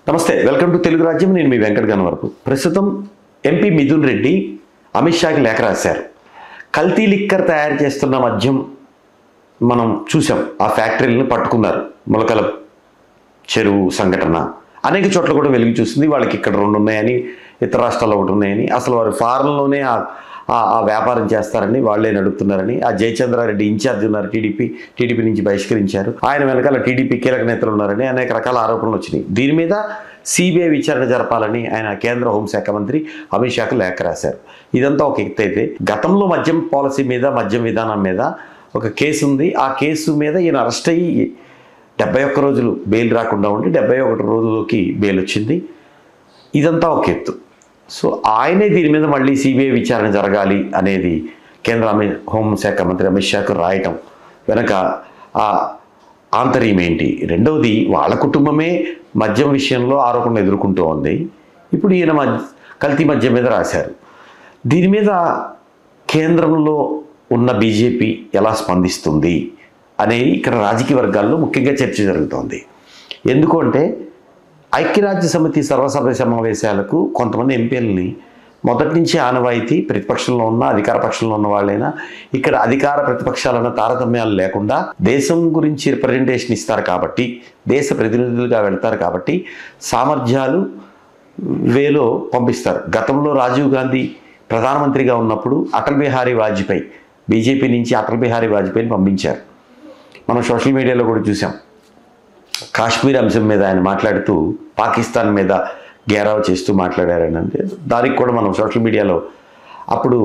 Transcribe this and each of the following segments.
నమస్తే, welcome to Telugu రాజ్యం. నేను మీ వెంకట గన్నవరపు. ప్రస్తుతం ఎంపీ మిథున్ రెడ్డి అమిత్ షాకి లేఖ రాశారు. కల్తీ లిక్కర్ తయారు చేస్తున్న మద్యం మనం చూసాం. ఆ ఫ్యాక్టరీలను పట్టుకున్నారు. మొలకల చెరువు సంఘటన అనేక చోట్ల కూడా వెలుగు చూస్తుంది. వాళ్ళకి ఇక్కడ 2 ఉన్నాయని, ఇతర రాష్ట్రాల్లో 1 ఉన్నాయని, అసలు వారు ఫారెన్లోనే ఆ వ్యాపారం చేస్తారని వాళ్ళే నడుపుతున్నారని, ఆ జయచంద్రారెడ్డి ఇన్ఛార్జ్ ఉన్నారు, టీడీపీ నుంచి బహిష్కరించారు, ఆయన వెనకాల టీడీపీ కీలక నేతలు ఉన్నారని అనేక రకాల ఆరోపణలు వచ్చినాయి. దీని మీద సిబిఐ విచారణ జరపాలని ఆయన కేంద్ర హోంశాఖ మంత్రి అమిత్ షాకు లేఖ రాశారు. ఇదంతా ఒక ఎత్తు అయితే, గతంలో మద్యం పాలసీ మీద, మద్యం విధానం మీద ఒక కేసు ఉంది. ఆ కేసు మీద ఈయన అరెస్ట్ అయ్యి 71 రోజులు బెయిల్ రాకుండా ఉండి 71 రోజులకి బెయిల్ వచ్చింది. ఇదంతా ఒక ఎత్తు. సో ఆయనే దీని మీద మళ్ళీ సిబిఐ విచారణ జరగాలి అనేది కేంద్ర హోంశాఖ మంత్రి అమిత్ షాకు రాయటం వెనక ఆ ఆంతర్యం ఏంటి? రెండవది, వాళ్ళ కుటుంబమే మద్యం విషయంలో ఆరోపణలు ఎదుర్కొంటూ ఉంది. ఇప్పుడు ఈయన కల్తీ మద్యం మీద రాశారు. దీని మీద కేంద్రంలో ఉన్న బీజేపీ ఎలా స్పందిస్తుంది అనేది ఇక్కడ రాజకీయ వర్గాల్లో ముఖ్యంగా చర్చ జరుగుతోంది. ఎందుకంటే ఐక్యరాజ్య సమితి సర్వసభ్య సమావేశాలకు కొంతమంది ఎంపీలని మొదటి నుంచి ఆనవాయితీ, ప్రతిపక్షంలో ఉన్న అధికార పక్షంలో ఉన్న వాళ్ళైనా ఇక్కడ అధికార ప్రతిపక్షాలన్న తారతమ్యాలు లేకుండా దేశం గురించి రిప్రజెంటేషన్ ఇస్తారు కాబట్టి, దేశ ప్రతినిధులుగా వెళ్తారు కాబట్టి సామర్థ్యాలు వేలో పంపిస్తారు. గతంలో రాజీవ్ గాంధీ ప్రధానమంత్రిగా ఉన్నప్పుడు అటల్ బిహారీ వాజ్పేయి, బీజేపీ నుంచి అటల్ బిహారీ వాజ్పేయిని పంపించారు. మనం సోషల్ మీడియాలో కూడా చూసాం. కాశ్మీర్ అంశం మీద ఆయన మాట్లాడుతూ పాకిస్తాన్ మీద గేరావు చేస్తూ మాట్లాడారని, అంటే దానికి కూడా మనం సోషల్ మీడియాలో అప్పుడు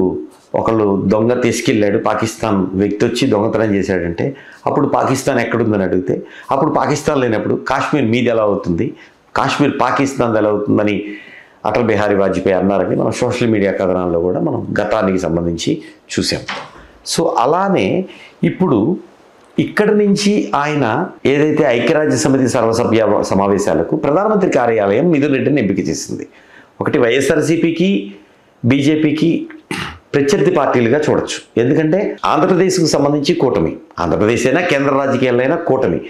ఒకళ్ళు దొంగ తీసుకెళ్ళాడు, పాకిస్తాన్ వ్యక్తి వచ్చి దొంగతనం చేశాడంటే అప్పుడు పాకిస్తాన్ ఎక్కడుందని అడిగితే అప్పుడు పాకిస్తాన్ లేనప్పుడు కాశ్మీర్ మీది ఎలా అవుతుంది, కాశ్మీర్ పాకిస్తాన్ ఎలా అవుతుందని అటల్ బిహారీ వాజ్పేయి అన్నారని మనం సోషల్ మీడియా కథనాల్లో కూడా మనం గతానికి సంబంధించి చూసాం. సో అలానే ఇప్పుడు ఇక్కడి నుంచి ఆయన ఏదైతే ఐక్యరాజ్య సమితి సర్వసభ్య సమావేశాలకు ప్రధానమంత్రి కార్యాలయం మిథున్ రెడ్డిని ఎంపిక చేసింది. ఒకటి, వైఎస్ఆర్సీపీకి బీజేపీకి ప్రత్యర్థి పార్టీలుగా చూడొచ్చు. ఎందుకంటే ఆంధ్రప్రదేశ్కు సంబంధించి కూటమి, ఆంధ్రప్రదేశ్ అయినా కేంద్ర రాజకీయాలైనా కూటమి,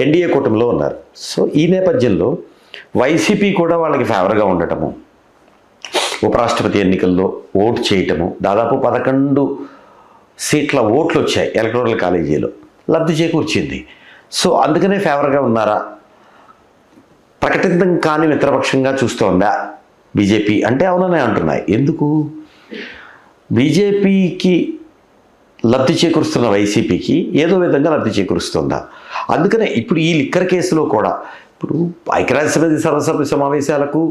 ఎన్డీఏ కూటమిలో ఉన్నారు. సో ఈ నేపథ్యంలో వైసీపీ కూడా వాళ్ళకి ఫేవర్గా ఉండటము, ఉపరాష్ట్రపతి ఎన్నికల్లో ఓటు చేయటము, దాదాపు 11 సీట్ల ఓట్లు వచ్చాయి ఎలక్టోరల్ కాలేజీలో, లబ్ధి చేకూర్చింది. సో అందుకనే ఫేవర్గా ఉన్నారా? ప్రకటితం కాని మిత్రపక్షంగా చూస్తోందా బీజేపీ అంటే అవుననే అంటున్నాయి. ఎందుకు? బీజేపీకి లబ్ధి చేకూరుస్తున్న వైసీపీకి ఏదో విధంగా లబ్ధి చేకూరుస్తుందా? అందుకనే ఇప్పుడు ఈ లిక్కర్ కేసులో కూడా ఇప్పుడు ఐక్యరాజ్య సమితి సర్వసభ్య సమావేశాలకు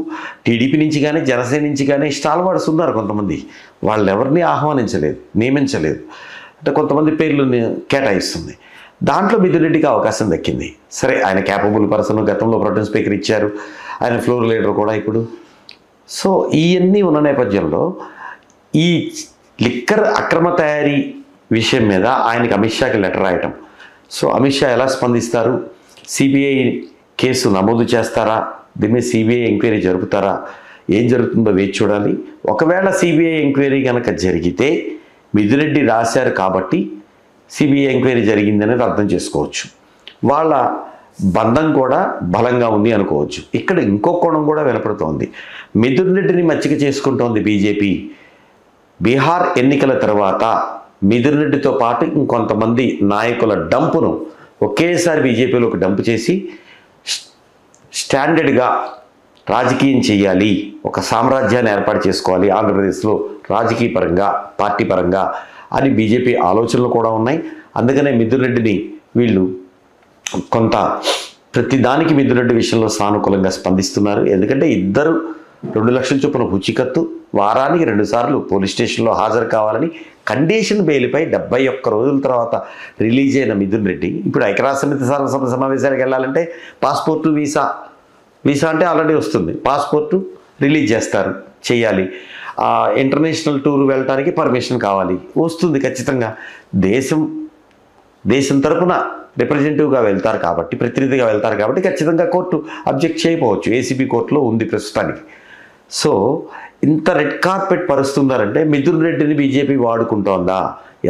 టీడీపీ నుంచి కానీ జనసేన నుంచి కానీ స్టాల్ వాడుతున్నారు కొంతమంది. వాళ్ళు ఎవరిని ఆహ్వానించలేదు, నియమించలేదు, అంటే కొంతమంది పేర్లు కేటాయిస్తుంది. దాంట్లో మిథున్ రెడ్డికి అవకాశం దక్కింది. సరే, ఆయన క్యాపబుల్ పర్సన్, గతంలో ప్రోటెం స్పీకర్ ఇచ్చారు, ఆయన ఫ్లోర్ లీడర్ కూడా ఇప్పుడు. సో ఇవన్నీ ఉన్న నేపథ్యంలో ఈ లిక్కర్ అక్రమ తయారీ విషయం మీద ఆయనకి అమిత్ షాకి లెటర్ రాయటం. సో అమిత్ షా ఎలా స్పందిస్తారు? సిబిఐ కేసు నమోదు చేస్తారా? దీని మీద సిబిఐ ఎంక్వైరీ జరుపుతారా? ఏం జరుగుతుందో వేచి చూడాలి. ఒకవేళ సిబిఐ ఎంక్వైరీ కనుక జరిగితే మిథున్ రెడ్డి రాశారు కాబట్టి సిబిఐ ఎంక్వైరీ జరిగిందనేది అర్థం చేసుకోవచ్చు. వాళ్ళ బంధం కూడా బలంగా ఉంది అనుకోవచ్చు. ఇక్కడ ఇంకో కోణం కూడా వినపడుతోంది. మిథున్ రెడ్డిని మచ్చిక చేసుకుంటోంది బీజేపీ. బీహార్ ఎన్నికల తర్వాత మిథున్ రెడ్డితో పాటు ఇంకొంతమంది నాయకుల డంపును ఒకేసారి బీజేపీలోకి డంపు చేసి స్టాండర్డ్గా రాజకీయం చేయాలి, ఒక సామ్రాజ్యాన్ని ఏర్పాటు చేసుకోవాలి ఆంధ్రప్రదేశ్లో రాజకీయ పరంగా, పార్టీ పరంగా అని బీజేపీ ఆలోచనలు కూడా ఉన్నాయి. అందుకనే మిథున్ రెడ్డిని వీళ్ళు కొంత ప్రతిదానికి మిథున్ రెడ్డి విషయంలో సానుకూలంగా స్పందిస్తున్నారు. ఎందుకంటే ఇద్దరు 2 లక్షల చొప్పున పూచీకత్తు, వారానికి 2 సార్లు పోలీస్ స్టేషన్లో హాజరు కావాలని కండిషన్ బెయిల్పై 71 రోజుల తర్వాత రిలీజ్ అయిన మిథున్ రెడ్డి ఇప్పుడు ఐక్యరాజ్య సమితి సర్వసభ్య సమావేశానికి వెళ్ళాలంటే పాస్పోర్టు, వీసా అంటే ఆల్రెడీ వస్తుంది, పాస్పోర్టు రిలీజ్ చేయాలి. ఇంటర్నేషనల్ టూర్ వెళ్ళడానికి పర్మిషన్ కావాలి, వస్తుంది ఖచ్చితంగా. దేశం తరపున రిప్రజెంటేటివ్గా వెళ్తారు కాబట్టి, ప్రతినిధిగా వెళ్తారు కాబట్టి ఖచ్చితంగా కోర్టు అబ్జెక్ట్ చేయకపోవచ్చు. ఏసీబీ కోర్టులో ఉంది ప్రస్తుతానికి. సో ఇంత రెడ్ కార్పెట్ పరుస్తున్నారంటే మిథున్ రెడ్డిని బీజేపీ వాడుకుంటోందా?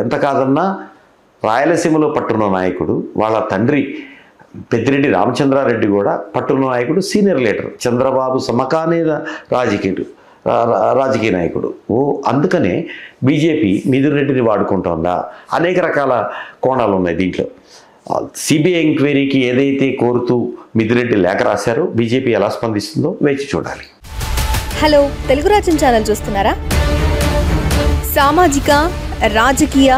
ఎంత కాదన్నా రాయలసీమలో పట్టున్న నాయకుడు, వాళ్ళ తండ్రి పెద్దిరెడ్డి రామచంద్రారెడ్డి కూడా పట్టున నాయకుడు, సీనియర్ లీడర్, చంద్రబాబు సమకాలీన రాజకీయ నాయకుడు. అందుకనే బీజేపీ మిథున్ రెడ్డిని వాడుకుంటోందా? అనేక రకాల కోణాలు ఉన్నాయి దీంట్లో. సిబిఐ ఎంక్వైరీకి ఏదైతే కోరుతూ మిథున్ రెడ్డి లేఖ రాశారో బీజేపీ ఎలా స్పందిస్తుందో వేచి చూడాలి. హలో, తెలుగు రాజ్యం ఛానల్ చూస్తున్నారా? సామాజిక, రాజకీయ,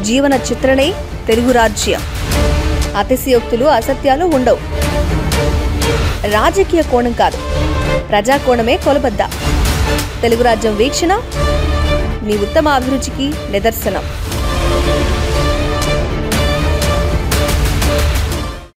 జీవన చిత్రణే తెలుగు రాజ్యం. అతిశయోక్తులు, అసత్యాలు ఉండవు. రాజకీయ కోణం కాదు, ప్రజా కోణమే కొలబద్ద. తెలుగు రాజ్యం వీక్షణ మీ ఉత్తమ అభిరుచికి నిదర్శనం.